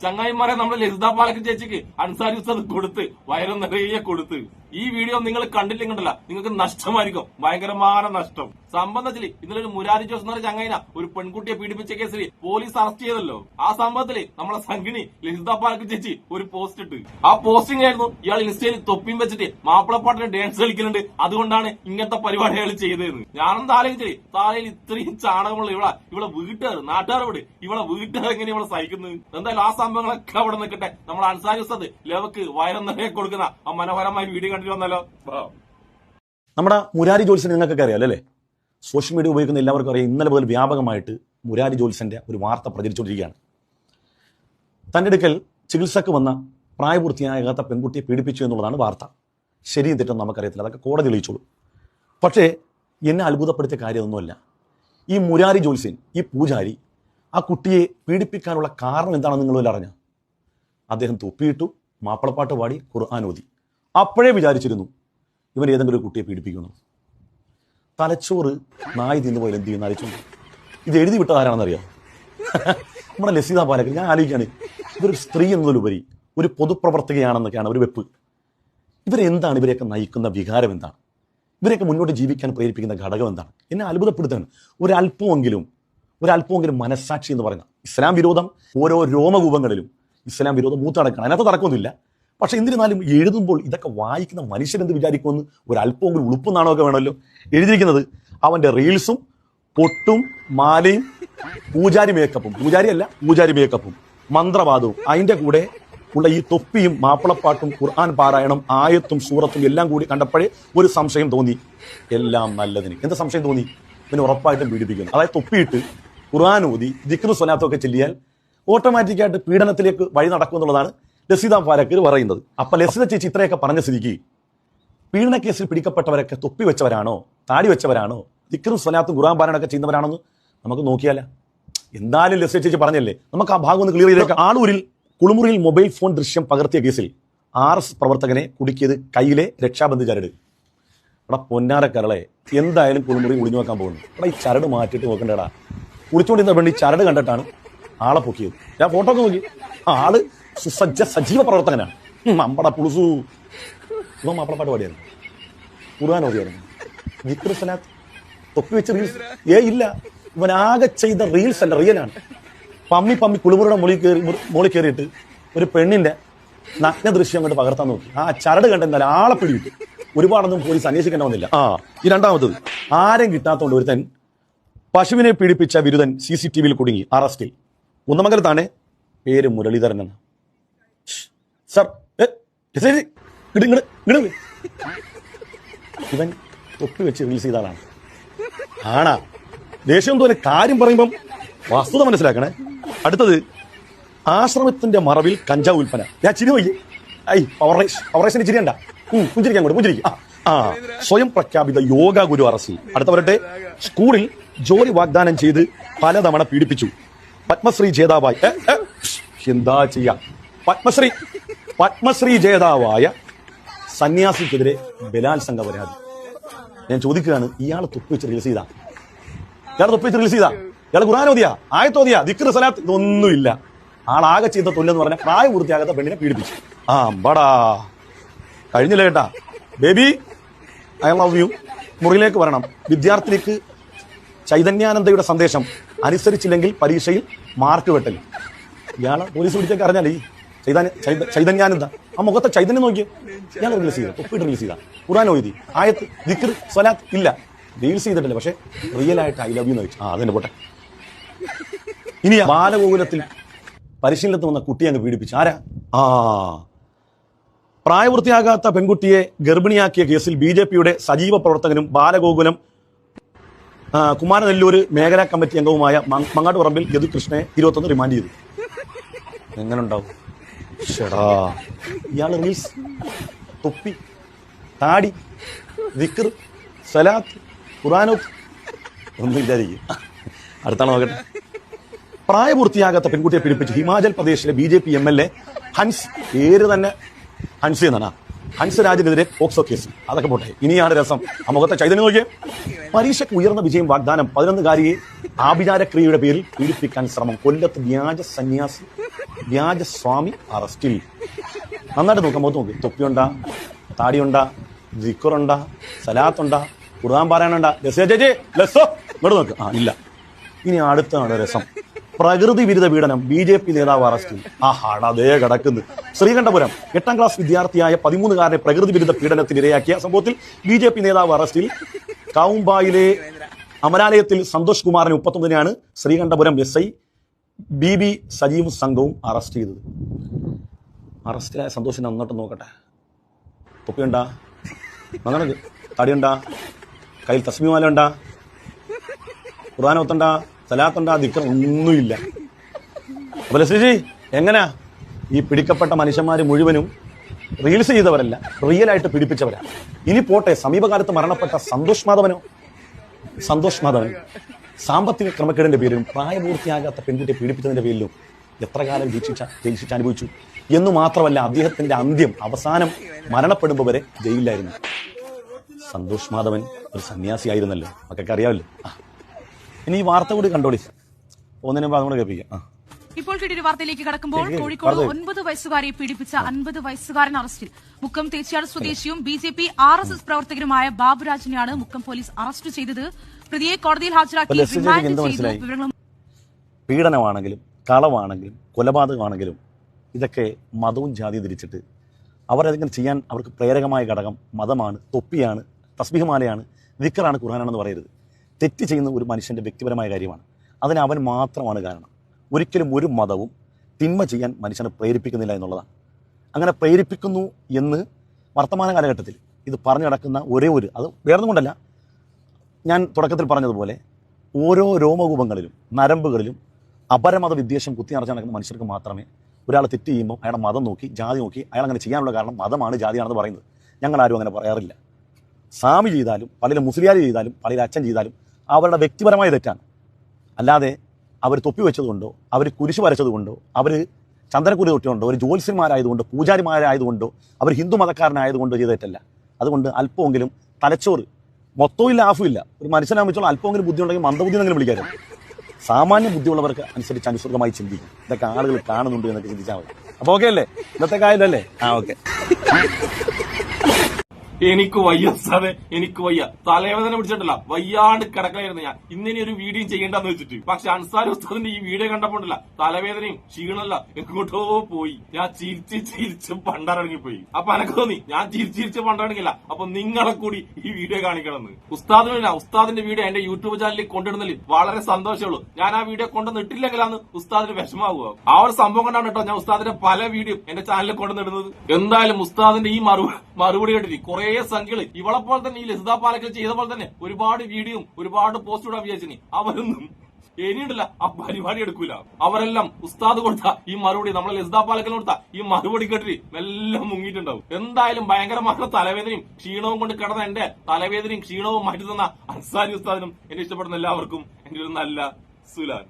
ചങ്ങായിമാരെ നമ്മുടെ ലളിതാ പാലക്കൻ ചേച്ചിക്ക് അൻസാരി ഉസ്താദ് കൊടുത്ത് വയറും നിറയെ കൊടുത്ത്. ഈ വീഡിയോ നിങ്ങൾ കണ്ടില്ലെങ്കിലല്ല നിങ്ങൾക്ക് നഷ്ടമായിരിക്കും, ഭയങ്കരമായ നഷ്ടം. സംബന്ധത്തില് ഇന്നലെ ഒരു മുരാരി ജോസ് എന്ന ചങ്ങായിന ഒരു പെൺകുട്ടിയെ പീഡിപ്പിച്ച കേസിൽ പോലീസ് അറസ്റ്റ് ചെയ്തല്ലോ. ആ സംഭവത്തില് നമ്മളെ സംഘിണി ലളിതാ പാലക്കൻ ചേച്ചി ഒരു പോസ്റ്റ് ഇട്ട്. ആ പോസ്റ്റിംഗ് ആയിരുന്നു ഇയാൾ ഇൻസ്റ്റയിൽ തൊപ്പിയും വെച്ചിട്ട് മാപ്പിളപ്പാട്ടിന് ഡാൻസ് കളിക്കുന്നുണ്ട്, അതുകൊണ്ടാണ് ഇങ്ങനത്തെ പരിപാടികൾ ചെയ്തതെന്ന്. ഞാനെന്താ ആലോചിച്ചില്ലേ, താഴെ ഇത്രയും ചാണകമുള്ള ഇവിടെ വീട്ടുകാർ നാട്ടുകാരോട് ഇവിടെ വീട്ടുകാർ എങ്ങനെ ഇവിടെ സഹിക്കുന്നത്. എന്തായാലും ആ സംഭവങ്ങളൊക്കെ അവിടെ നിൽക്കട്ടെ. നമ്മൾ അൻസാരി ഉസ്താദ് ലെവക്ക് വയറും നിറയെ കൊടുക്കുന്ന ആ മനോഹരമായ വീഡിയോ കണ്ടിട്ട് വന്നാലോ. നമ്മുടെ മുരാരി ജോത്സ്യൻ നിങ്ങൾക്കൊക്കെ അറിയാലോ അല്ലേ? സോഷ്യൽ മീഡിയ ഉപയോഗിക്കുന്ന എല്ലാവർക്കും അറിയാം. ഇന്നലെ മുതൽ വ്യാപകമായിട്ട് മുരാരി ജോത്സ്യന്റെ ഒരു വാർത്ത പ്രചരിച്ചുകൊണ്ടിരിക്കുകയാണ്. തന്റെ അടുക്കൽ ചികിത്സക്ക് വന്ന പ്രായപൂർത്തിയാകാത്ത പെൺകുട്ടിയെ പീഡിപ്പിച്ചു എന്നുള്ളതാണ് വാർത്ത. ശരിയും തെറ്റൊന്നും നമുക്കറിയത്തില്ല, അതൊക്കെ കോടതി തെളിയിച്ചോളൂ. പക്ഷേ എന്നെ അത്ഭുതപ്പെടുത്തിയ കാര്യമൊന്നുമല്ല. ഈ മുരാരി ജോത്സ്യൻ, ഈ പൂജാരി ആ കുട്ടിയെ പീഡിപ്പിക്കാനുള്ള കാരണം എന്താണെന്ന് നിങ്ങൾ അറിഞ്ഞ? അദ്ദേഹം തൊപ്പിയിട്ടു, മാപ്പിളപ്പാട്ട് പാടി, ഖുർആൻ ഓതി. അപ്പോഴേ വിചാരിച്ചിരുന്നു ഇവൻ ഏതെങ്കിലും ഒരു കുട്ടിയെ പീഡിപ്പിക്കുന്നു. തലച്ചോറ് നായി തിന്നുപോലെ എന്ത് ചെയ്യുന്ന ആലോചിച്ചു. ഇത് എഴുതി വിട്ടത് ആരാണെന്നറിയാം? നമ്മുടെ ലളിതാ പാലക്കൻ. ഞാൻ ആലോചിക്കുകയാണ്, ഇതൊരു സ്ത്രീ എന്നതിലുപരി ഒരു പൊതുപ്രവർത്തകയാണെന്നൊക്കെയാണ് ഒരു വെപ്പ്. ഇവരെന്താണ് ഇവരെയൊക്കെ നയിക്കുന്ന വികാരം എന്താണ്? ഇവരെയൊക്കെ മുന്നോട്ട് ജീവിക്കാൻ പ്രേരിപ്പിക്കുന്ന ഘടകം എന്താണ്? എന്നെ അത്ഭുതപ്പെടുത്തുകയാണ്. ഒരല്പമെങ്കിലും മനസ്സാക്ഷി എന്ന് പറയുന്ന ഇസ്ലാം വിരോധം ഓരോ രോമകൂപങ്ങളിലും ഇസ്ലാം വിരോധം മൂത്തടക്കണം, അതിനകത്ത് തർക്കമൊന്നുമില്ല. പക്ഷെ എന്നിരുന്നാലും എഴുതുമ്പോൾ ഇതൊക്കെ വായിക്കുന്ന മനുഷ്യരെന്ത് വിചാരിക്കുമെന്ന് ഒരല്പമെങ്കിലും ഉളുപ്പും നാണമൊക്കെ വേണമല്ലോ. എഴുതിയിരിക്കുന്നത് അവന്റെ റീൽസും പൊട്ടും മാലയും പൂജാരി മേക്കപ്പും മന്ത്രവാദവും അതിന്റെ കൂടെ ഉള്ള ഈ തൊപ്പിയും മാപ്പിളപ്പാട്ടും ഖുർആൻ പാരായണം ആയത്തും സൂറത്തും എല്ലാം കൂടി കണ്ടപ്പോഴേ ഒരു സംശയം തോന്നി. എല്ലാം നല്ലതിന്. എന്ത് സംശയം തോന്നി? പിന്നെ ഉറപ്പായിട്ടും പീഡിപ്പിക്കുന്നു. അതായത് തൊപ്പിയിട്ട് ഖുർആൻ ഓതി ദിക്ർ സ്വലാത്തൊക്കെ ചെല്ലിയാൽ ഓട്ടോമാറ്റിക്കായിട്ട് പീഡനത്തിലേക്ക് വഴി നടക്കും എന്നുള്ളതാണ് ലളിതാ പാലക്കൻ പറയുന്നത്. അപ്പൊ ലളിത ചേച്ചി ഇത്രയൊക്കെ പറഞ്ഞ സ്ഥിതിക്ക് പീഡന കേസിൽ പിടിക്കപ്പെട്ടവരൊക്കെ തൊപ്പി വെച്ചവരാണോ, താടി വെച്ചവരാണോ, ദിക്റും സ്വലാത്തും ഖുർആൻ പാരായണമൊക്കെ ചെയ്യുന്നവരാണെന്ന് നമുക്ക് നോക്കിയാലോ. എന്തായാലും ലളിത ചേച്ചി പറഞ്ഞല്ലേ, നമുക്ക് ആ ഭാഗം ഒന്ന് ക്ലിയർ ചെയ്തേക്കാം. ആളൂരിൽ കുളിമുറിയിൽ മൊബൈൽ ഫോൺ ദൃശ്യം പകർത്തിയ കേസിൽ RS പ്രവർത്തകനെ കുടുക്കിയത് കയ്യിലെ രക്ഷാബന്ധ ചരട്. എടാ പൊന്നാരക്കരളെ, എന്തായാലും കുളിമുറി ഒളിഞ്ഞു വെക്കാൻ പോകുന്നു. എടാ ഈ ചരട് മാറ്റിയിട്ട് നോക്കണ്ടേടാ. കുളിച്ചുകൊണ്ടിരുന്ന വേണ്ടി ചരട് കണ്ടിട്ടാണ് ആളെ പൊക്കിയത്. ഞാൻ ഫോട്ടോ ഒക്കെ നോക്കി. ആള് സജീവ പ്രവർത്തകനാണ്. അമ്പട പുളുസു. ഇവ മാപ്പിളപ്പാട്ട് പാടിയായിരുന്നു, ഖുർആൻ ഓതിയായിരുന്നു, ദിക്ർ സ്വലാത്ത്, തൊപ്പി വെച്ച് റീൽസ്. ഇല്ല, ഇവനാകെ ചെയ്ത റീൽസ് അല്ല, റിയലാണ്. പമ്മി കുളിമുറിയുടെ മുകളിൽ കയറിയിട്ട് ഒരു പെണ്ണിന്റെ നഗ്ന ദൃശ്യം കൊണ്ട് പകർത്താൻ നോക്കി. ആ ചരട് കണ്ടെന്നാൽ ആളെ പിടിവിട്ടു. ഒരുപാടൊന്നും പോലീസ് അന്വേഷിക്കേണ്ട വന്നില്ല. ഈ രണ്ടാമത്തത്, ആരും കിട്ടാത്തതുകൊണ്ട് ഒരുത്തൻ പശുവിനെ പീഡിപ്പിച്ച വിരുദ്ധൻ CCTV കുടുങ്ങി, അറസ്റ്റിൽ. കുന്നമംഗലത്താണ്, പേര് മുരളീധരൻ എന്ന. സർ ഇവൻ തൊപ്പി വെച്ച് റീൽസ് ചെയ്ത ആളാണ്. ആണാ ദേഷ്യം തോന്നി കാര്യം പറയുമ്പം വസ്തുത മനസ്സിലാക്കണേ. അടുത്തത്, ആശ്രമത്തിന്റെ മറവിൽ കഞ്ചാവ് വിൽപ്പന. ഞാൻ ചിരി പോയി. പവറേഷന് ചിരിയണ്ട, പുഞ്ചിരിക്കാൻ കൂടെ പുഞ്ചിരിക്കും. സ്വയം പ്രഖ്യാപിത യോഗ ഗുരു അറസ്റ്റിൽ. അടുത്ത വരട്ടെ, സ്കൂളിൽ ജോലി വാഗ്ദാനം ചെയ്ത് പലതവണ പീഡിപ്പിച്ചു. പത്മശ്രീ ജേതാവായി എന്താ ചെയ്യാ, പത്മശ്രീ ജേതാവായ സന്യാസിക്കെതിരെ ബലാത്സംഗ പരാതി. ഞാൻ ചോദിക്കുകയാണ്, ഇയാൾ തൊപ്പി വെച്ച് റീൽസ് ചെയ്താ? ഇയാൾ ഖുർആൻ ഓതിയാ, ആയത്തോതിയാ, ദിക്ർ സ്വലാത്ത്? ഇതൊന്നുമില്ല. ആളാകെ ചെയ്ത തൊല്ലെന്ന് പറഞ്ഞാൽ പ്രായപൂർത്തിയാകാത്ത പെണ്ണിനെ പീഡിപ്പിച്ചു. ബടാ കഴിഞ്ഞില്ല കേട്ടാ. ബേബി ഐ ലവ് യു, മുറിയിലേക്ക് വരണം. വിദ്യാർത്ഥിനിക്ക് ചൈതന്യാനന്ദയുടെ സന്ദേശം അനുസരിച്ചില്ലെങ്കിൽ പരീക്ഷയിൽ മാർക്ക് വെട്ടൽ. ഇയാളെ പോലീസ് പിടിച്ചൊക്കെ അറിഞ്ഞാലേ ഈ ചൈതന്യാനന്ദ ആ മുഖത്തെ ചൈതന്യം നോക്കിയേ. ഇയാൾ റീൽസ് ചെയ്ത, തൊപ്പിട്ട് റീൽസ് ചെയ്ത, ഖുർആൻ ഓതി, ആയത്ത്, ദിക്ർ സ്വലാത്ത് ഇല്ല. റീൽസ് ചെയ്തിട്ടില്ല, പക്ഷെ റിയൽ ആയിട്ട് ഐ ലവ് യു എന്ന് വെച്ചു. അതെന്നെ പോട്ടെ. ഇനി ബാലഗോകുലത്തിൽ പരിശീലനത്തിൽ വന്ന കുട്ടിയെ അങ്ങ് പീഡിപ്പിച്ചു. ആരാ? പ്രായപൂർത്തിയാകാത്ത പെൺകുട്ടിയെ ഗർഭിണിയാക്കിയ കേസിൽ BJPയുടെ സജീവ പ്രവർത്തകനും ബാലഗോകുലം കുമാരനെല്ലൂർ മേഖലാ കമ്മിറ്റി അംഗവുമായ മങ്ങാട്ടുപറമ്പിൽ യദുകൃഷ്ണനെ 21 റിമാൻഡ് ചെയ്തു. എങ്ങനെ ഉണ്ടാവും? ഷടാ, ഇയാൾ റീൽസ്, തൊപ്പി, താടി, ദിക്ർ, സലാത്ത്, ഖുർആനോത്ത് ഒന്നും വിചാരിക്കും. അടുത്താണ് നോക്കട്ടെ. പ്രായപൂർത്തിയാകാത്ത പെൺകുട്ടിയെ പീഡിപ്പിച്ച് ഹിമാചൽ പ്രദേശിലെ BJP MLA ഹൻസ്, പേര് തന്നെ ഹൻസ് എന്നാണ്, ഹൻസ് രാജിനെതിരെ പോക്സോ കേസ്. അതൊക്കെ പോട്ടെ, ഇനിയാണ് രസം. ആ മുഖത്തെ ചൈതന്യം നോക്കിയേ. പരീക്ഷയ്ക്ക് ഉയർന്ന വിജയം വാഗ്ദാനം, 11-കാരിയെ ആഭിചാരക്രിയയുടെ പേരിൽ പീഡിപ്പിക്കാൻ ശ്രമം. കൊല്ലത്ത് വ്യാജ സന്യാസി വ്യാജ സ്വാമി അറസ്റ്റിൽ. നന്നായിട്ട് നോക്കാം, മുഖത്ത് നോക്ക്. തൊപ്പിയുണ്ടാ, താടിയുണ്ടാ, ദിക്കറുണ്ടാ, സലാത്തുണ്ടാ, ഖുർആൻ പാരായണുണ്ടാ? ചേച്ചി ലസോ ഇങ്ങോട്ട് നോക്ക്. ഇല്ല. ഇനി അടുത്താണ് രസം. പ്രകൃതി വിരുദ്ധ പീഡനം, BJP നേതാവ് അറസ്റ്റിൽ. അതേ കിടക്കുന്നു. ശ്രീകണ്ഠപുരം 8ാം ക്ലാസ് വിദ്യാർത്ഥിയായ 13-കാരനെ പ്രകൃതി വിരുദ്ധ പീഡനത്തിന് ഇരയാക്കിയ സംഭവത്തിൽ BJP നേതാവ് അറസ്റ്റിൽ. കാവുമ്പായിലെ അമരാലയത്തിൽ സന്തോഷ് കുമാറിനെ 39-നാണ് ശ്രീകണ്ഠപുരം SI BB സജീവും സംഘവും അറസ്റ്റ് ചെയ്തത്. അറസ്റ്റിലായ സന്തോഷിനെ നന്നായിട്ട് നോക്കട്ടെ. തൊപ്പിയുണ്ടാ, നന്നാണ്, തടിയുണ്ടാ, കയ്യിൽ തസ്മിമാല ഉണ്ടാ, ഖുർആനോത്തുണ്ടാ, സലാത്തുണ്ടാ, ദിക്ർ ഒന്നുമില്ല. അപ്പോൾ ലസ്ലിജി എങ്ങനെയാ? ഈ പിടിക്കപ്പെട്ട മനുഷ്യന്മാർ മുഴുവനും റീൽസ് ചെയ്തവരല്ല, റിയലായിട്ട് പീഡിപ്പിച്ചവരാണ്. ഇനി പോട്ടെ, സമീപകാലത്ത് മരണപ്പെട്ട സന്തോഷ് മാധവൻ സാമ്പത്തിക ക്രമക്കേടിന്റെ പേരിലും പ്രായപൂർത്തിയാകാത്ത പെൺകുട്ടിയെ പീഡിപ്പിച്ചതിന്റെ പേരിലും എത്ര കാലം ജയിൽ ശിക്ഷ അനുഭവിച്ചു എന്നു മാത്രമല്ല, അദ്ദേഹത്തിന്റെ അന്ത്യം അവസാനം മരണപ്പെടുമ്പോൾ വരെ ജയിലിലായിരുന്നു. സന്തോഷ് മാധവൻ ഒരു സന്യാസിയായിരുന്നല്ലോ, മക്കൾക്ക് അറിയാമല്ലോ. ഇനി ഈ വാർത്ത കൂടി കണ്ടോളി, ഒന്നിനും അതുകൊണ്ട് കേൾപ്പിക്കാം. ഇപ്പോൾ കിട്ടിയ വാർത്തയിലേക്ക് കടക്കുമ്പോൾ കോഴിക്കോട് 9 വയസ്സുകാരെ പീഡിപ്പിച്ച 50 വയസ്സുകാരൻ അറസ്റ്റിൽ. മുക്കം തേച്ചിയാട് സ്വദേശിയും BJP RSS പ്രവർത്തകരുമായ ബാബുരാജിനെയാണ് മുക്കം പോലീസ് അറസ്റ്റ് ചെയ്തത്. പ്രതിയെ കോടതിയിൽ ഹാജരാക്കി റിമാൻഡ് ചെയ്തു. പീഡനമാണെങ്കിലും കളവാണെങ്കിലും കൊലപാതകമാണെങ്കിലും ഇതൊക്കെ മതവും ജാതിയും തിരിച്ചിട്ട് അവരതിങ്ങനെ ചെയ്യാൻ അവർക്ക് പ്രേരകമായ ഘടകം മതമാണ്, തൊപ്പിയാണ്, തസ്ബീഹ്മാലയാണ്, ദിക്റാണ്, ഖുർആനാണെന്ന് പറയരുത്. തെറ്റ് ചെയ്യുന്ന ഒരു മനുഷ്യന്റെ വ്യക്തിപരമായ കാര്യമാണ്. അതിന് അവൻ മാത്രമാണ് കാരണം. ഒരിക്കലും ഒരു മതവും തിന്മ ചെയ്യാൻ മനുഷ്യനെ പ്രേരിപ്പിക്കുന്നില്ല എന്നുള്ളതാണ്. അങ്ങനെ പ്രേരിപ്പിക്കുന്നു എന്ന് വർത്തമാന കാലഘട്ടത്തിൽ ഇത് പറഞ്ഞു നടക്കുന്ന അത് വേറൊന്നും കൊണ്ടല്ല, ഞാൻ തുടക്കത്തിൽ പറഞ്ഞതുപോലെ ഓരോ രോമകൂപങ്ങളിലും നരമ്പുകളിലും അപരമത വിദ്വേഷം കുത്തിനിറച്ച് നടക്കുന്ന മനുഷ്യർക്ക് മാത്രമേ ഒരാൾ തെറ്റ് ചെയ്യുമ്പോൾ അയാളുടെ മതം നോക്കി ജാതി നോക്കി അയാൾ അങ്ങനെ ചെയ്യാനുള്ള കാരണം മതമാണ് ജാതിയാണെന്ന് പറയുന്നത്. ഞങ്ങളാരും അങ്ങനെ പറയാറില്ല. സ്വാമി ചെയ്താലും പലരും മുസ്ലിയാർ ചെയ്താലും പലരും അച്ഛൻ ചെയ്താലും അവരുടെ വ്യക്തിപരമായ തെറ്റാണ്. അല്ലാതെ അവർ തൊപ്പി വെച്ചതുകൊണ്ടോ അവർ കുരിശ് വരച്ചതുകൊണ്ടോ അവർ ചന്ദനക്കുരി തൊട്ടുകൊണ്ടോ ഒരു ജ്യോത്സ്യന്മാരായതുകൊണ്ടോ പൂജാരിമാരായതുകൊണ്ടോ അവർ ഹിന്ദു മതക്കാരനായതുകൊണ്ടോ ചെയ്ത തെറ്റല്ല. അതുകൊണ്ട് അല്പമെങ്കിലും തലച്ചോറ് മൊത്തവും ഇല്ല ഹാഫും ഇല്ല, ഒരു മനുഷ്യനാകുമ്പോൾ അല്പമെങ്കിലും ബുദ്ധി ഉണ്ടെങ്കിൽ മന്ദബുദ്ധി എന്നെങ്കിലും വിളിക്കാറ്. സാമാന്യ ബുദ്ധിയുള്ളവർക്ക് അനുസരിച്ച് അനുസൃതമായി ചിന്തിക്കും. ഇതൊക്കെ ആളുകൾ കാണുന്നുണ്ട് എന്നൊക്കെ ചിന്തിച്ചാൽ മതി. അപ്പൊ ഓക്കെ അല്ലേ? ഇന്നത്തെ കാര്യമല്ലേ? ഓക്കെ. എനിക്ക് വയ്യ സാറേ, എനിക്ക് വയ്യ, തലവേദന പിടിച്ചിട്ടില്ല, വയ്യാണ്ട് കിടക്കലായിരുന്നു ഞാൻ. ഇന്നിനി ഒരു വീഡിയോ ചെയ്യേണ്ടെന്ന് വെച്ചിട്ട്. പക്ഷെ അൻസാരി ഉസ്താദിന്റെ ഈ വീഡിയോ കണ്ടപ്പോണ്ടല്ല തലവേദനയും ക്ഷീണമല്ല എങ്ങോട്ടോ പോയി. ഞാൻ ചിരിച്ച് പണ്ടാറങ്ങിപ്പോയി. അപ്പൊ എനക്ക് തോന്നി ഞാൻ ചിരിച്ച് പണ്ടാറങ്ങില്ല, അപ്പൊ നിങ്ങളെ കൂടി ഈ വീഡിയോ കാണിക്കണമെന്ന്. ഉസ്താദിന്റെ വീഡിയോ എന്റെ യൂട്യൂബ് ചാനലിൽ കൊണ്ടിടുന്നതിൽ വളരെ സന്തോഷമുള്ളൂ. ഞാൻ ആ വീഡിയോ കൊണ്ടുവന്നിട്ടില്ലെങ്കിലാണ് ഉസ്താദിന് വിഷമാവുക. ആ ഒരു സംഭവം കൊണ്ടാണ് കേട്ടോ ഞാൻ ഉസ്താദിന്റെ പല വീഡിയോ എന്റെ ചാനലിൽ കൊണ്ടുവന്നിടുന്നത്. എന്തായാലും ഉസ്താദിന്റെ ഈ മറുപടി കേട്ടിട്ട് കുറെ സംഖ്യകള് ഇവളെ പോലെ തന്നെ ഈ ലസിത പാലക്കൽ ചെയ്ത പോലെ തന്നെ ഒരുപാട് വീഡിയോയും ഒരുപാട് പോസ്റ്റ് ഇടാൻ വിചാരിച്ചു. അവരൊന്നും ഇനിയുണ്ടല്ല ആ പരിപാടി എടുക്കൂല. അവരെല്ലാം ഉസ്താദ് കൊടുത്ത ഈ മറുപടി, നമ്മളെ ലസിത പാലക്കൽ കൊടുത്ത ഈ മറുപടി കേട്ടിട്ട് എല്ലാം മുങ്ങിയിട്ടുണ്ടാവും. എന്തായാലും ഭയങ്കരമായ തലവേദനയും ക്ഷീണവും കൊണ്ട് കിടന്ന എന്റെ തലവേദനയും ക്ഷീണവും മാറ്റി തന്ന അൻസാരി ഉസ്താദിനും എന്നെ ഇഷ്ടപ്പെടുന്ന എല്ലാവർക്കും എന്റെ ഒരു നല്ല സുലാൻ.